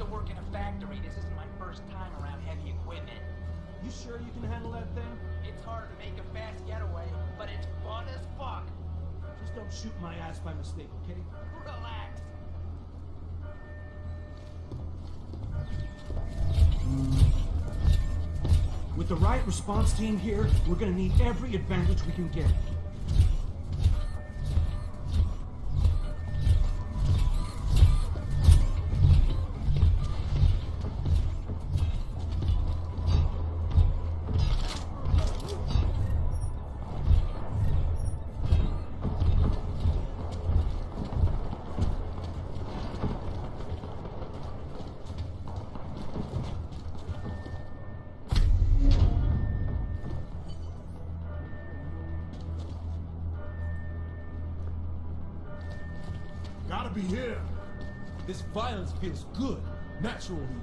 work in a factory. This isn't my first time around heavy equipment. You sure you can handle that thing? It's hard to make a fast getaway, but it's fun as fuck. Just don't shoot my ass by mistake, okay? Relax. With the right response team here, we're gonna need every advantage we can get. Gotta be here. This violence feels good, natural even.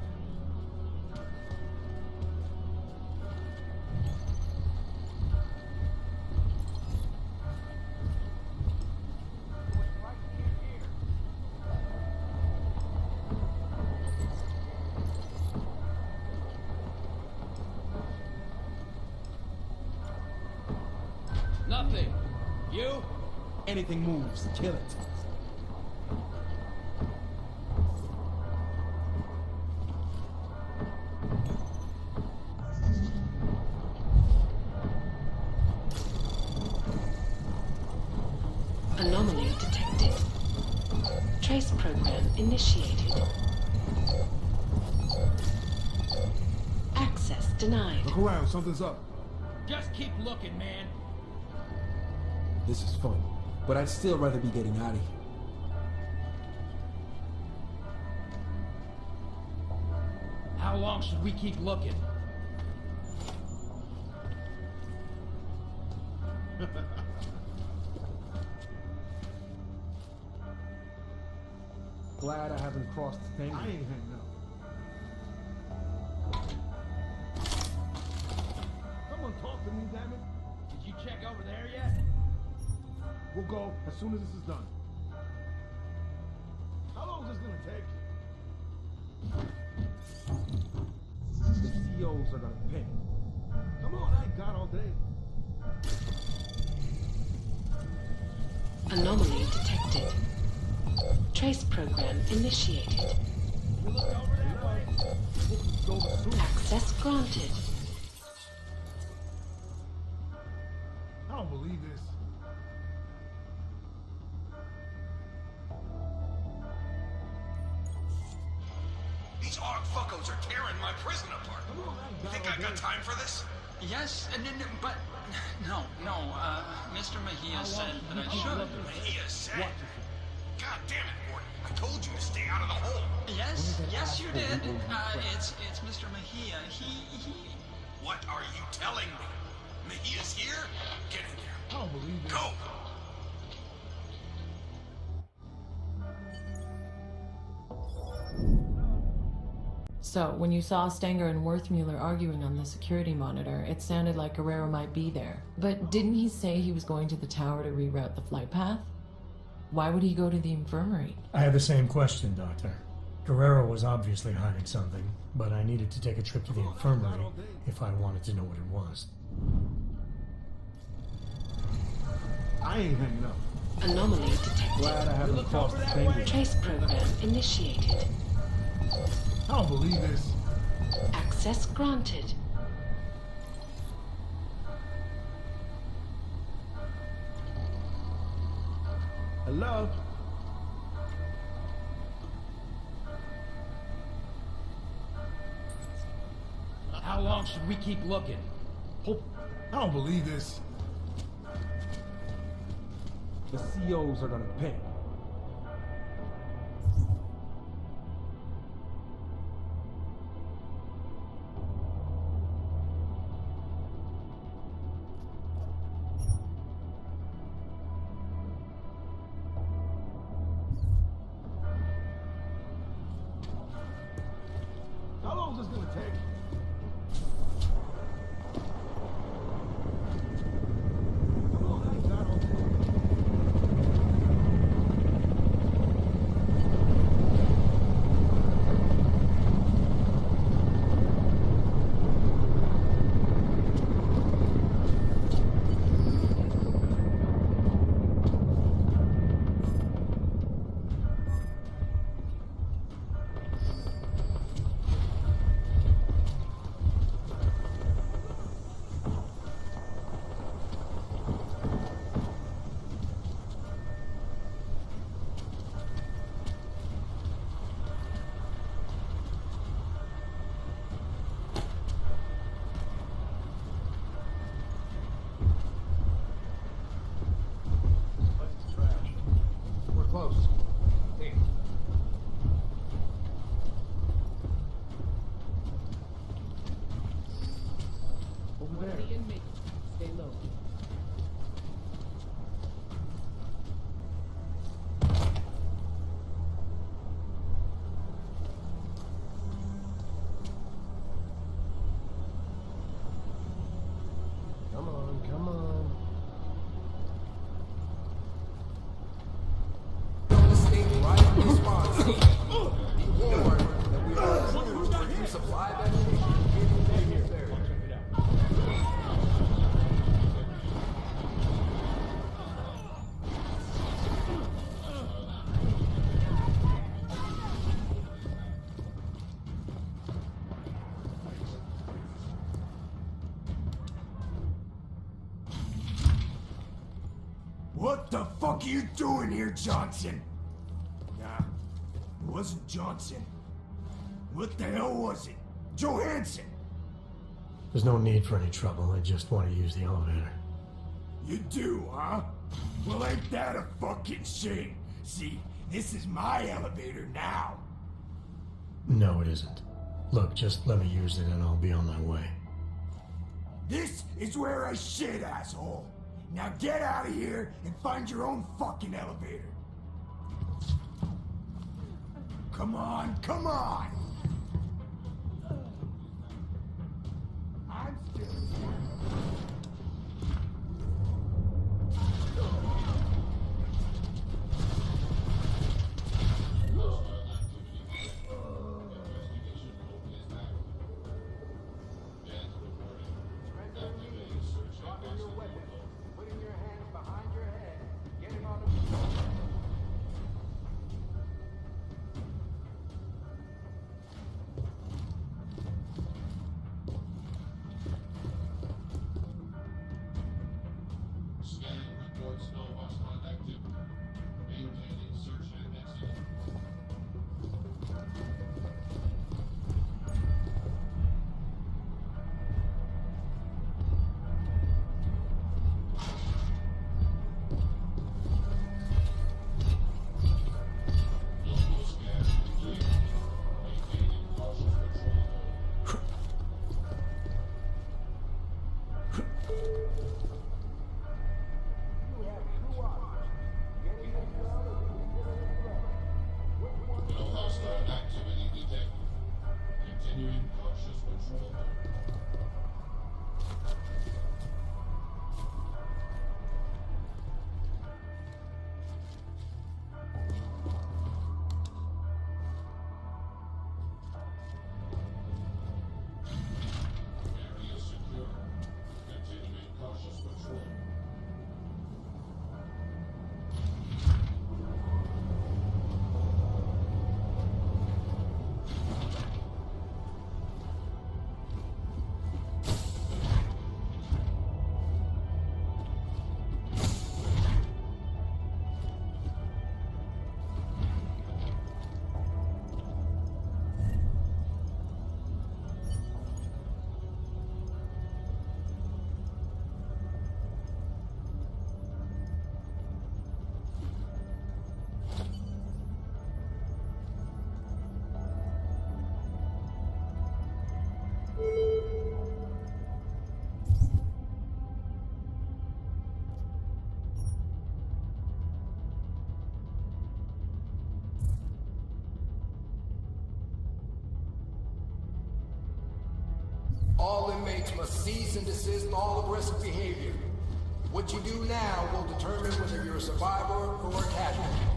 Nothing. You? Anything moves, kill it. Anomaly detected. Trace program initiated. Access denied. Look around, something's up. Just keep looking, man. This is fun, but I'd still rather be getting out of here. How long should we keep looking? Glad I haven't crossed the thing. I ain't hanging up. Someone talk to me, damn it. Did you check over there yet? We'll go as soon as this is done. How long is this gonna take? The COs are gonna pay. Come on, I ain't got all day. Anomaly detected. Trace program initiated. You look over that way. Go soon. Access granted. I don't believe this. These AUG fuckos are tearing my prison apart. Come on, I ain't You got think all I got day. time for this? Yes, but no. Mr. Mejia said that I should. He has said. God damn it, Gordon. I told you to stay out of the hole. Yes, you did. It's Mr. Mejia. He. What are you telling me? Mejia's here? Get in there. I don't believe this. Go! So, when you saw Stenger and Worthmuller arguing on the security monitor, it sounded like Guerrero might be there. But didn't he say he was going to the tower to reroute the flight path? Why would he go to the infirmary? I had the same question, Doctor. Guerrero was obviously hiding something, but I needed to take a trip to the infirmary if I wanted to know what it was. I ain't hanging up. Anomaly detected. Glad I haven't crossed the thing. Trace program initiated. I don't believe this. Access granted. Hello? How long should we keep looking? I don't believe this. The COs are gonna pay. How long is this gonna take? Come on, I ain't got all day. are you doing here, Johnson? Nah, it wasn't Johnson. What the hell was it? Johansson! There's no need for any trouble. I just want to use the elevator. You do, huh? Well, ain't that a fucking shame? See, this is my elevator now. No, it isn't. Look, just let me use it and I'll be on my way. This is where I shit, asshole. Now get out of here and find your own fucking elevator. Come on, come on! I'm still All inmates must cease and desist all aggressive behavior. What you do now will determine whether you're a survivor or a casualty.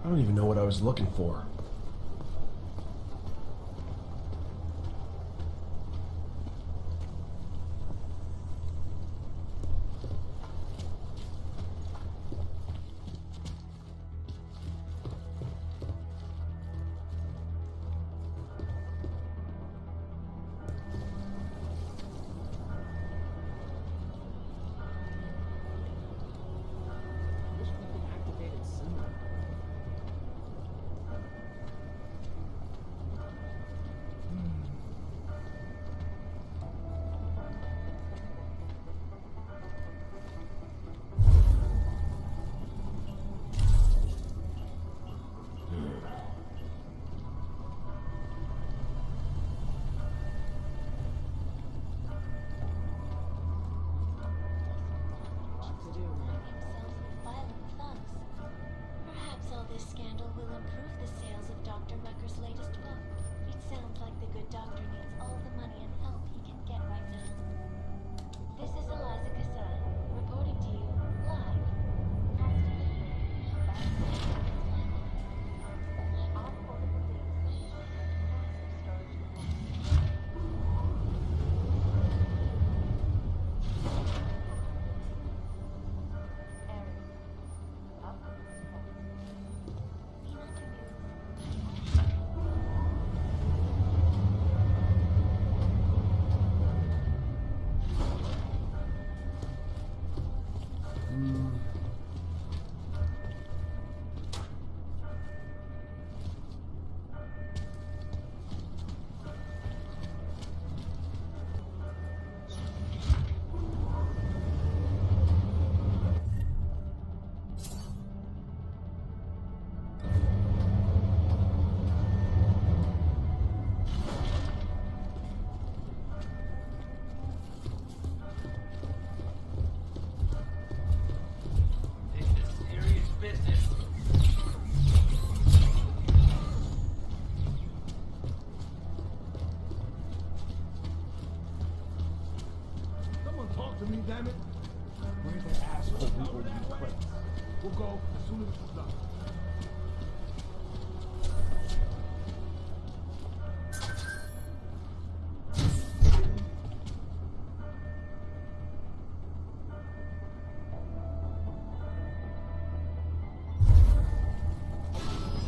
I don't even know what I was looking for. Perhaps all this scandal will improve the sales of Dr. Mucker's latest book. It sounds like the good doctor needs all the money and help he can get right now. This is Eliza Kassan, reporting to you live. To me, damn it. Where's that asshole who ordered these crates? We'll go as soon as it's done.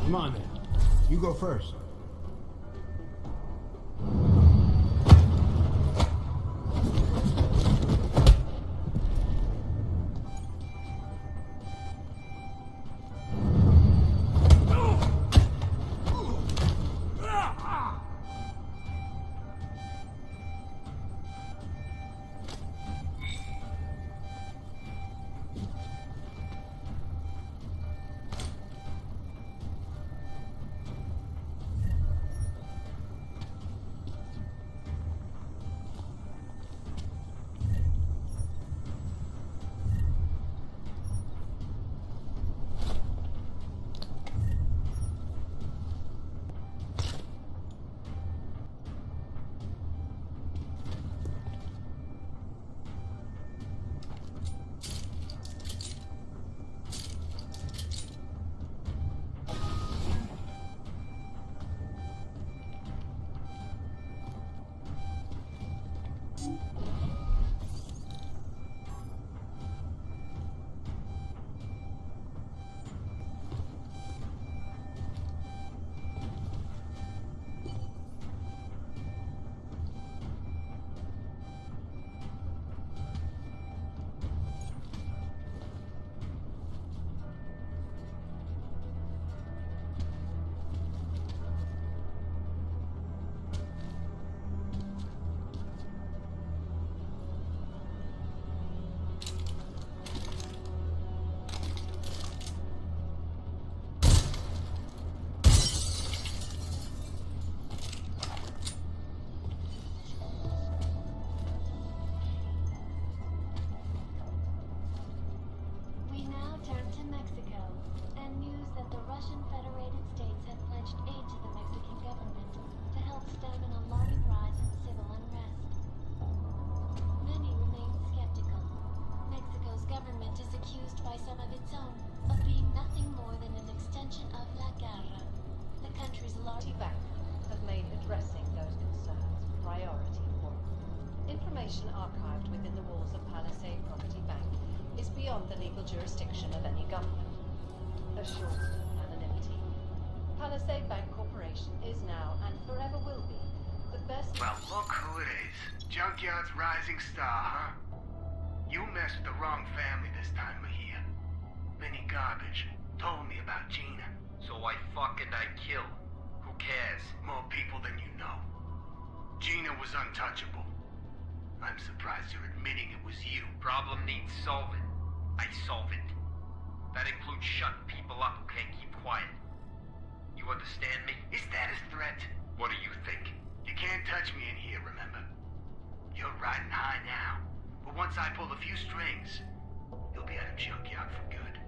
Come on then. You go first. Some of its own of being nothing more than an extension of La Guerra, the country's largest Bank have made addressing those concerns priority work. Information archived within the walls of Palisade Property Bank is beyond the legal jurisdiction of any government. Assured anonymity. Palisade Bank Corporation is now and forever will be the best. Well, look who it is. Junkyard's rising star, huh? You messed with the wrong family this time, Mahia. Vinny Garbage told me about Gina. So I kill. Who cares? More people than you know. Gina was untouchable. I'm surprised you're admitting it was you. Problem needs solving. I solve it. That includes shutting people up who can't keep quiet. You understand me? Is that a threat? What do you think? You can't touch me in here, remember? You're riding high now. But once I pull a few strings, you'll be out of Junkyard for good.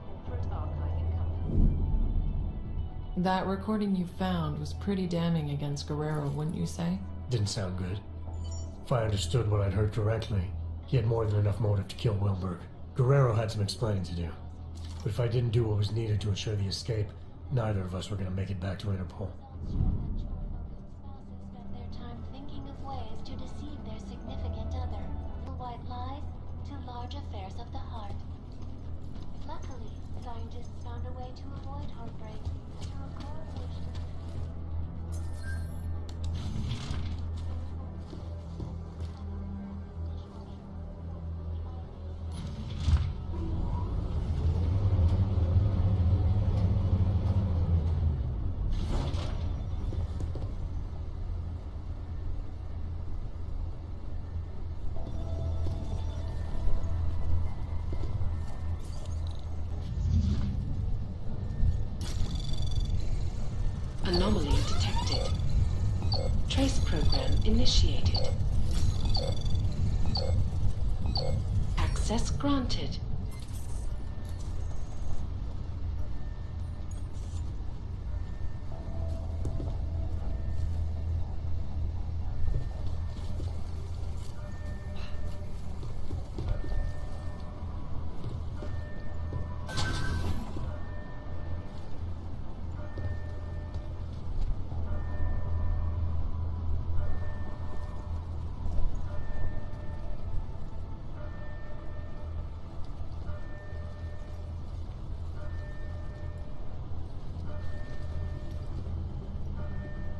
Corporate archiving company. That recording you found was pretty damning against Guerrero, wouldn't you say? Didn't sound good. If I understood what I'd heard correctly, he had more than enough motive to kill Wilberg. Guerrero had some explaining to do. But if I didn't do what was needed to ensure the escape, neither of us were going to make it back to Interpol. Spouses spend their time thinking of ways to deceive their significant other. White lies to large affairs of the heart. Luckily, scientists found a way to avoid heartbreak through a correlation. Anomaly detected. Trace program initiated. Access granted.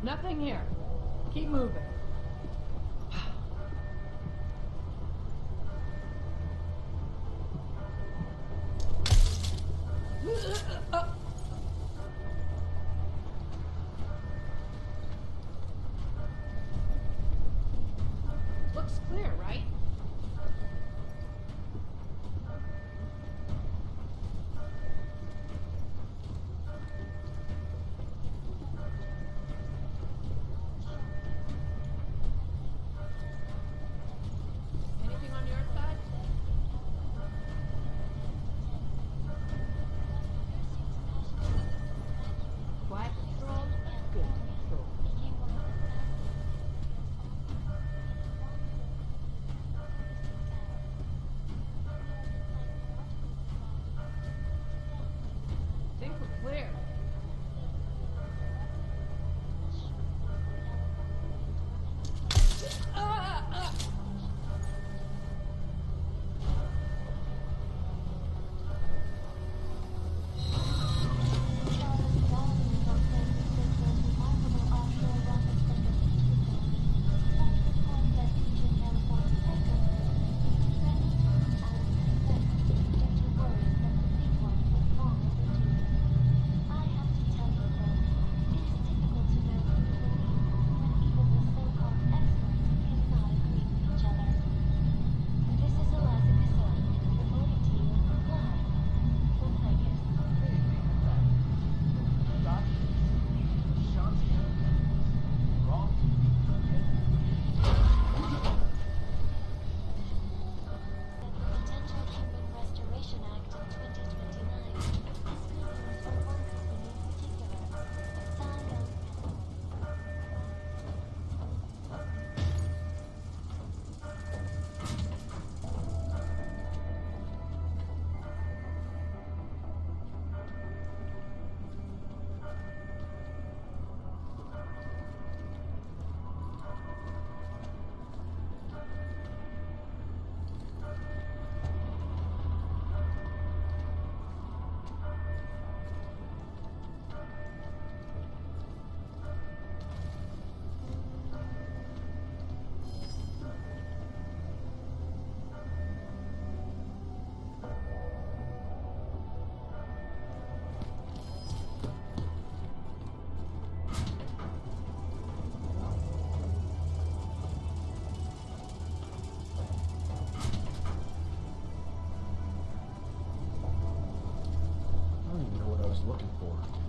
Nothing here. Keep moving. Looks clear, right? Anything on your side? Quiet control? Good control. was looking for.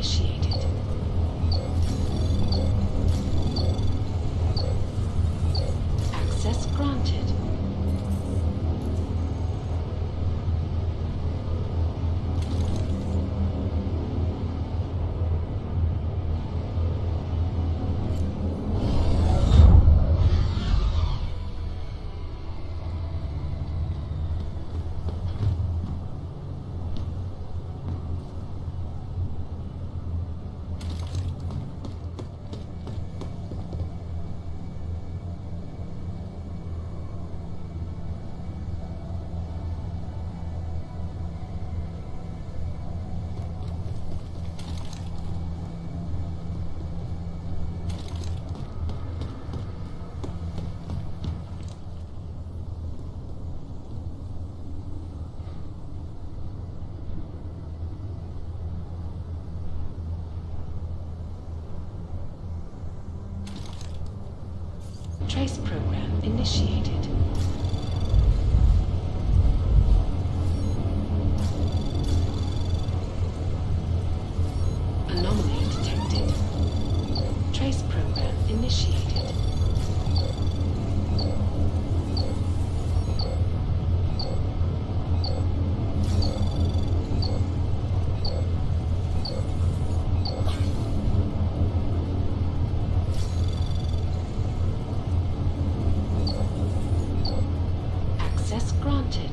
initiated. Access granted. Trace program initiated. Anomaly detected. Trace program initiated. Access granted.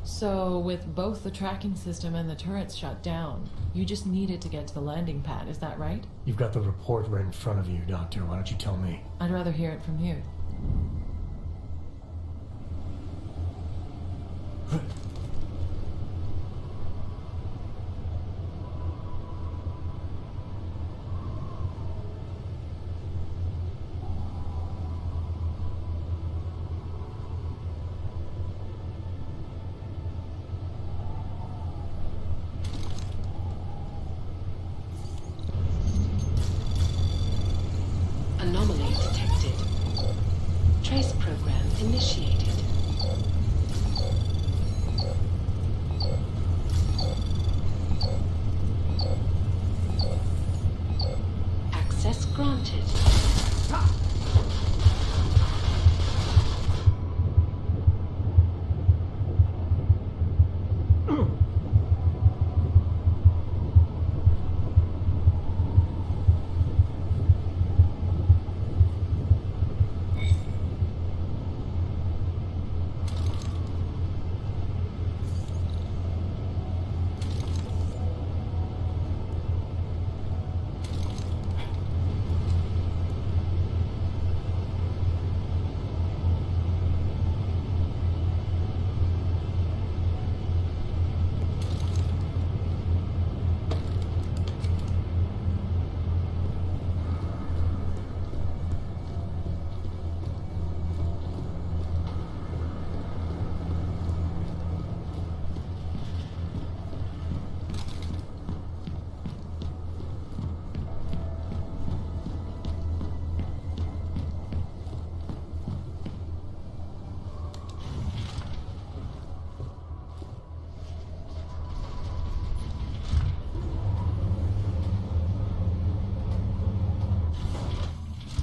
So, with both the tracking system and the turrets shut down, you just needed to get to the landing pad, is that right? You've got the report right in front of you, Doctor. Why don't you tell me? I'd rather hear it from you. Anomaly detected. Trace program initiated. Access granted.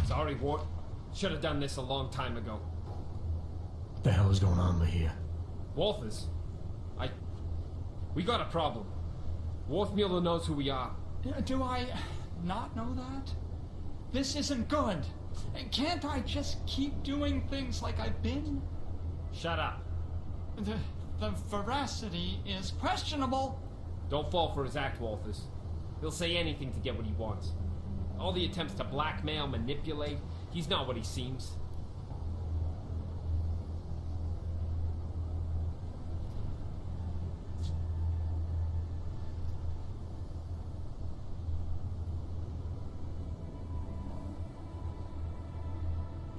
Sorry, Ward. Should have done this a long time ago. What the hell is going on, Mahia? Wolfers? We got a problem. Wolfmuller knows who we are. Do I not know that? This isn't good. Can't I just keep doing things like I've been? Shut up. The veracity is questionable. Don't fall for his act, Wolfers. He'll say anything to get what he wants. All the attempts to blackmail, manipulate, he's not what he seems.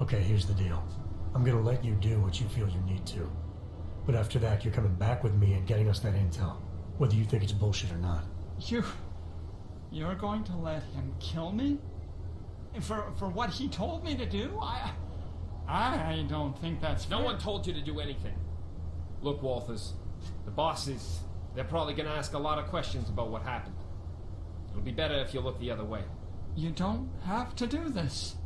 Okay, here's the deal. I'm gonna let you do what you feel you need to. But after that, you're coming back with me and getting us that intel. Whether you think it's bullshit or not. You're going to let him kill me? For what he told me to do? I don't think that's fair. No one told you to do anything. Look, Walters, the bosses, they're probably gonna ask a lot of questions about what happened. It'll be better if you look the other way. You don't have to do this.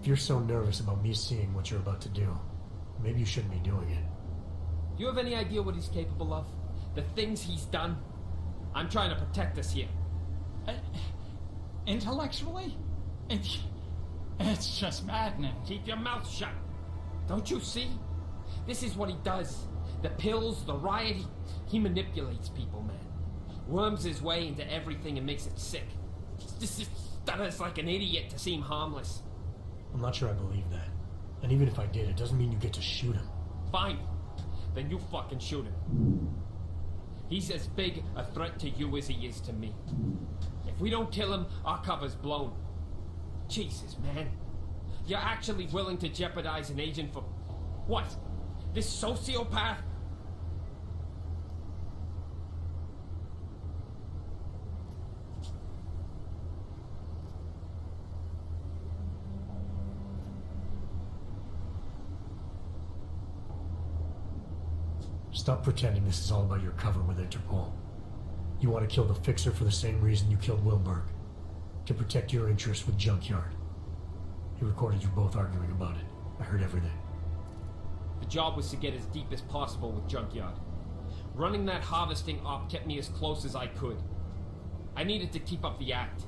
If you're so nervous about me seeing what you're about to do, maybe you shouldn't be doing it. Do you have any idea what he's capable of? The things he's done? I'm trying to protect us here. Intellectually? It's just maddening. Keep your mouth shut. Don't you see? This is what he does. The pills, the riot, he manipulates people, man. Worms his way into everything and makes it sick. Just stutters like an idiot to seem harmless. I'm not sure I believe that. And even if I did, it doesn't mean you get to shoot him. Fine. Then you fucking shoot him. He's as big a threat to you as he is to me. If we don't kill him, our cover's blown. Jesus, man. You're actually willing to jeopardize an agent for... what? This sociopath? Stop pretending this is all about your cover with Interpol. You want to kill the Fixer for the same reason you killed Wilberg. To protect your interests with Junkyard. He recorded you both arguing about it. I heard everything. The job was to get as deep as possible with Junkyard. Running that harvesting op kept me as close as I could. I needed to keep up the act.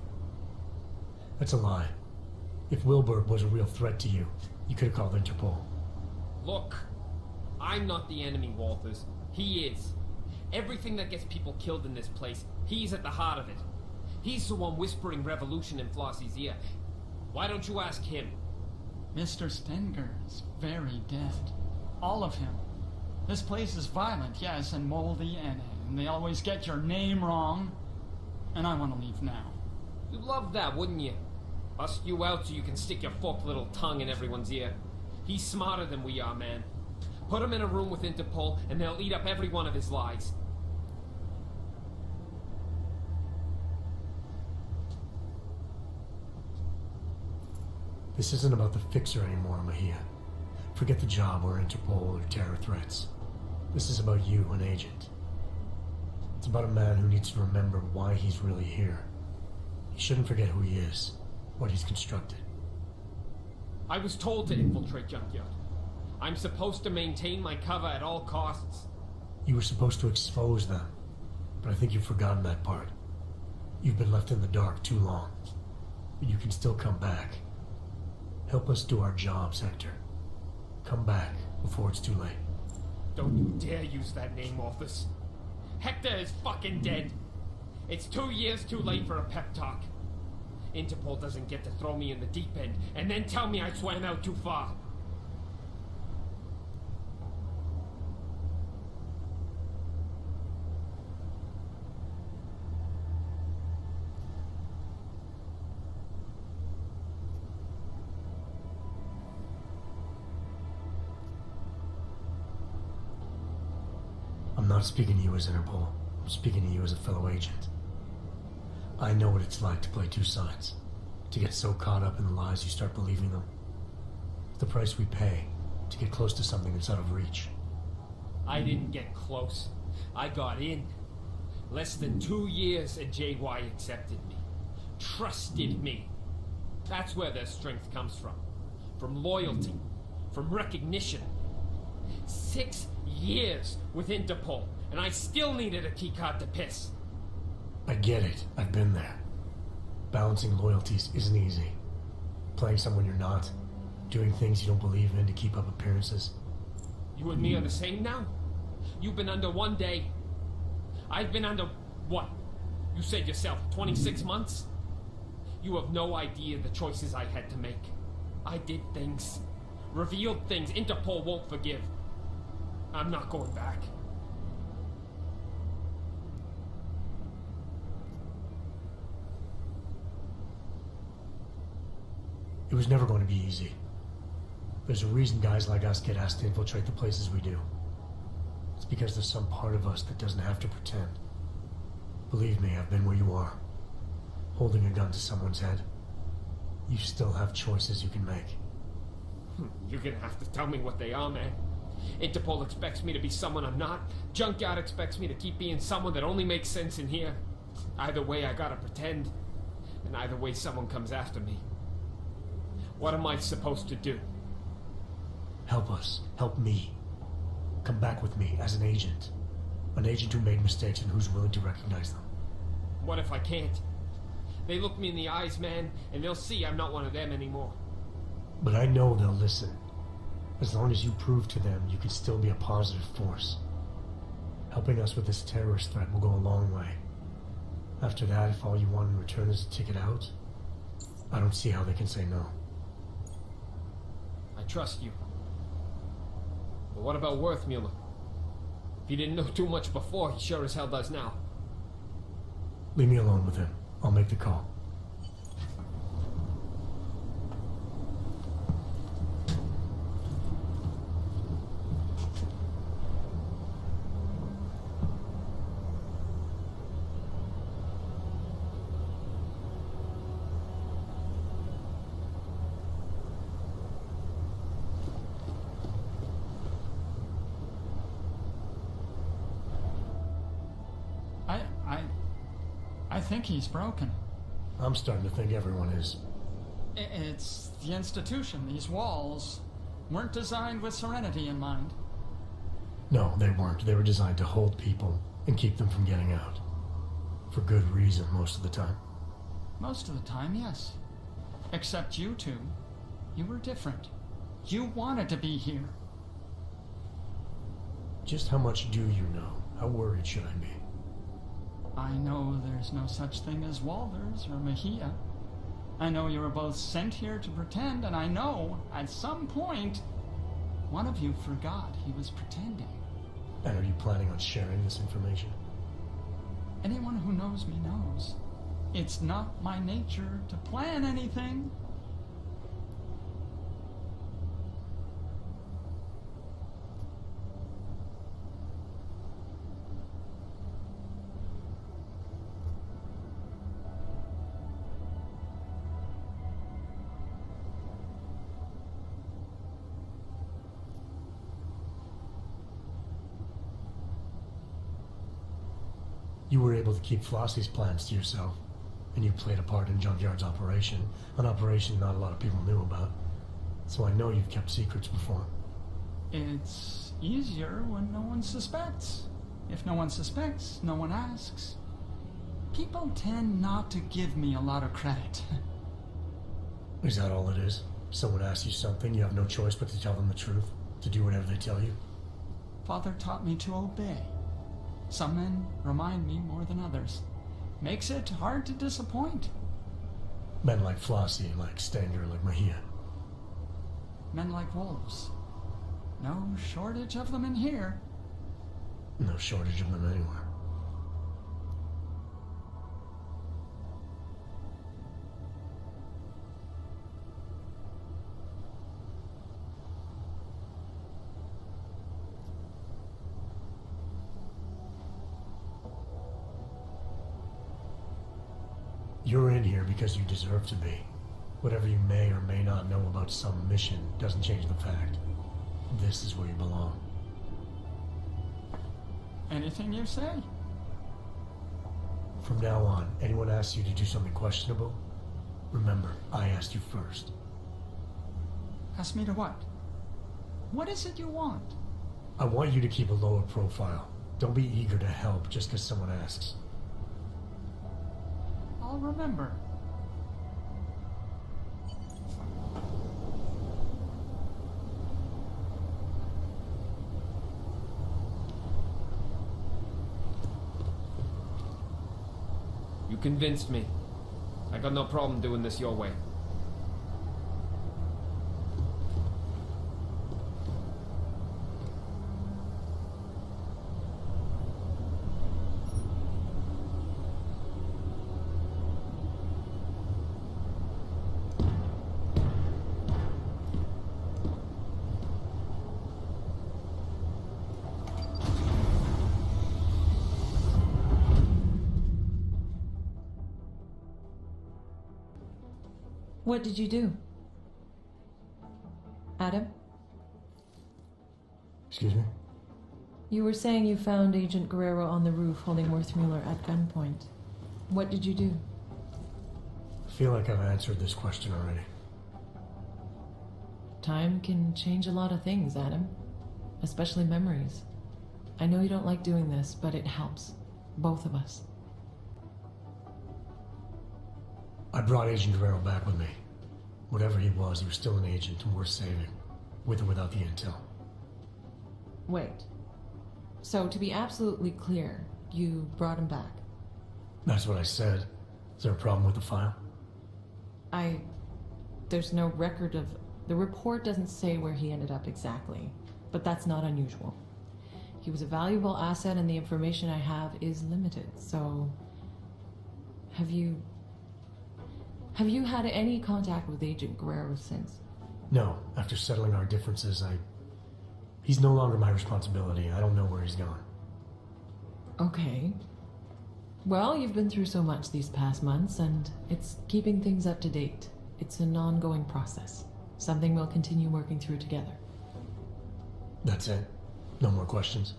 That's a lie. If Wilberg was a real threat to you, you could have called Interpol. Look, I'm not the enemy, Walters. He is. Everything that gets people killed in this place, he's at the heart of it. He's the one whispering revolution in Flossie's ear. Why don't you ask him? Mr. Stenger is very dead. All of him. This place is violent, yes, and moldy, and they always get your name wrong. And I want to leave now. You'd love that, wouldn't you? Bust you out so you can stick your forked little tongue in everyone's ear. He's smarter than we are, man. Put him in a room with Interpol, and they'll eat up every one of his lies. This isn't about the Fixer anymore, Mahia. Forget the job or Interpol or terror threats. This is about you, an agent. It's about a man who needs to remember why he's really here. He shouldn't forget who he is, what he's constructed. I was told to infiltrate Junkyard. I'm supposed to maintain my cover at all costs. You were supposed to expose them, but I think you've forgotten that part. You've been left in the dark too long. But you can still come back. Help us do our jobs, Hector. Come back before it's too late. Don't you dare use that name, Walters. Hector is fucking dead. It's 2 years too late for a pep talk. Interpol doesn't get to throw me in the deep end and then tell me I swam out too far. I'm not speaking to you as Interpol. I'm speaking to you as a fellow agent. I know what it's like to play two sides. To get so caught up in the lies you start believing them. It's the price we pay to get close to something that's out of reach. I didn't get close. I got in. Less than 2 years and JY accepted me. Trusted me. That's where their strength comes from. From loyalty. From recognition. 6 years with Interpol, and I still needed a keycard to piss. I get it. I've been there. Balancing loyalties isn't easy. Playing someone you're not. Doing things you don't believe in to keep up appearances. You and me are the same now? You've been under 1 day. I've been under, what? You said yourself, 26 months? You have no idea the choices I had to make. I did things. Revealed things Interpol won't forgive. I'm not going back. It was never going to be easy. There's a reason guys like us get asked to infiltrate the places we do. It's because there's some part of us that doesn't have to pretend. Believe me, I've been where you are. Holding a gun to someone's head. You still have choices you can make. You're gonna have to tell me what they are, man. Interpol expects me to be someone I'm not. Junkyard expects me to keep being someone that only makes sense in here. Either way, I gotta pretend. And either way, someone comes after me. What am I supposed to do? Help us. Help me. Come back with me as an agent. An agent who made mistakes and who's willing to recognize them. What if I can't? They look me in the eyes, man, and they'll see I'm not one of them anymore. But I know they'll listen. As long as you prove to them you can still be a positive force. Helping us with this terrorist threat will go a long way. After that, if all you want in return is a ticket out, I don't see how they can say no. I trust you. But what about Worthmuller? If he didn't know too much before, he sure as hell does now. Leave me alone with him. I'll make the call. I think he's broken. I'm starting to think everyone is. It's the institution. These walls weren't designed with serenity in mind. No, they weren't. They were designed to hold people and keep them from getting out. For good reason most of the time. Most of the time, yes. Except you two. You were different. You wanted to be here. Just how much do you know? How worried should I be? I know there's no such thing as Walters or Mejia. I know you were both sent here to pretend, and I know, at some point, one of you forgot he was pretending. And are you planning on sharing this information? Anyone who knows me knows. It's not my nature to plan anything. You were able to keep Flossie's plans to yourself, and you played a part in Junkyard's operation, an operation not a lot of people knew about. So I know you've kept secrets before. It's easier when no one suspects. If no one suspects, no one asks. People tend not to give me a lot of credit. Is that all it is? Someone asks you something, you have no choice but to tell them the truth, to do whatever they tell you? Father taught me to obey. Some men remind me more than others. Makes it hard to disappoint. Men like Flossie, like Stanger, like Mejia. Men like wolves. No shortage of them in here. No shortage of them anywhere. You're in here because you deserve to be. Whatever you may or may not know about some mission doesn't change the fact. This is where you belong. Anything you say? From now on, anyone asks you to do something questionable, remember, I asked you first. Ask me to what? What is it you want? I want you to keep a lower profile. Don't be eager to help just because someone asks. I'll remember. You convinced me. I got no problem doing this your way. What did you do? Adam? Excuse me? You were saying you found Agent Guerrero on the roof holding Worthmuller at gunpoint. What did you do? I feel like I've answered this question already. Time can change a lot of things, Adam. Especially memories. I know you don't like doing this, but it helps. Both of us. I brought Agent Guerrero back with me. Whatever he was still an agent and worth saving. With or without the intel. Wait. So, to be absolutely clear, you brought him back? That's what I said. Is there a problem with the file? There's no record of... The report doesn't say where he ended up exactly, but that's not unusual. He was a valuable asset and the information I have is limited, so... Have you had any contact with Agent Guerrero since? No. After settling our differences, He's no longer my responsibility. I don't know where he's gone. Okay. Well, you've been through so much these past months, and it's keeping things up to date. It's an ongoing process. Something we'll continue working through together. That's it? No more questions?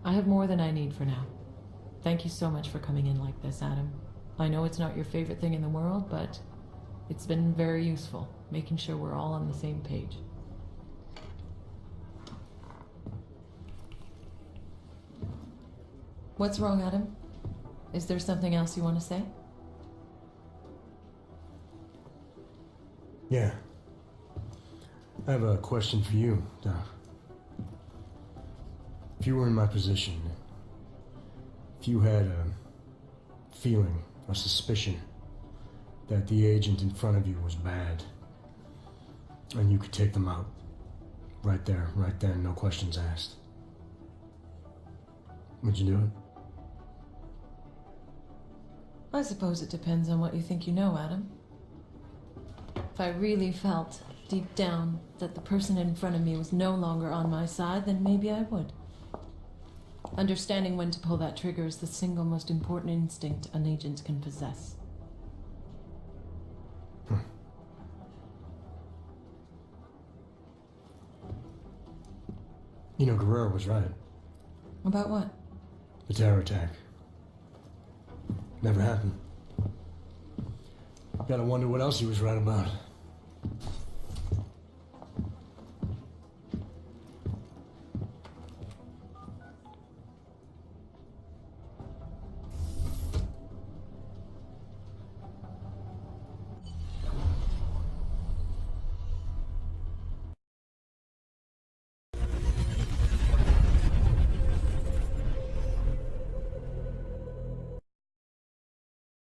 I have more than I need for now. Thank you so much for coming in like this, Adam. I know it's not your favorite thing in the world, but it's been very useful, making sure we're all on the same page. What's wrong, Adam? Is there something else you want to say? Yeah. I have a question for you, Doc. If you were in my position, if you had a feeling, a suspicion, that the agent in front of you was bad, and you could take them out, right there, right then, no questions asked, would you do it? I suppose it depends on what you think you know, Adam. If I really felt, deep down, that the person in front of me was no longer on my side, then maybe I would. Understanding when to pull that trigger is the single most important instinct an agent can possess. You know, Guerrero was right. About what? The terror attack. Never happened. Gotta wonder what else he was right about.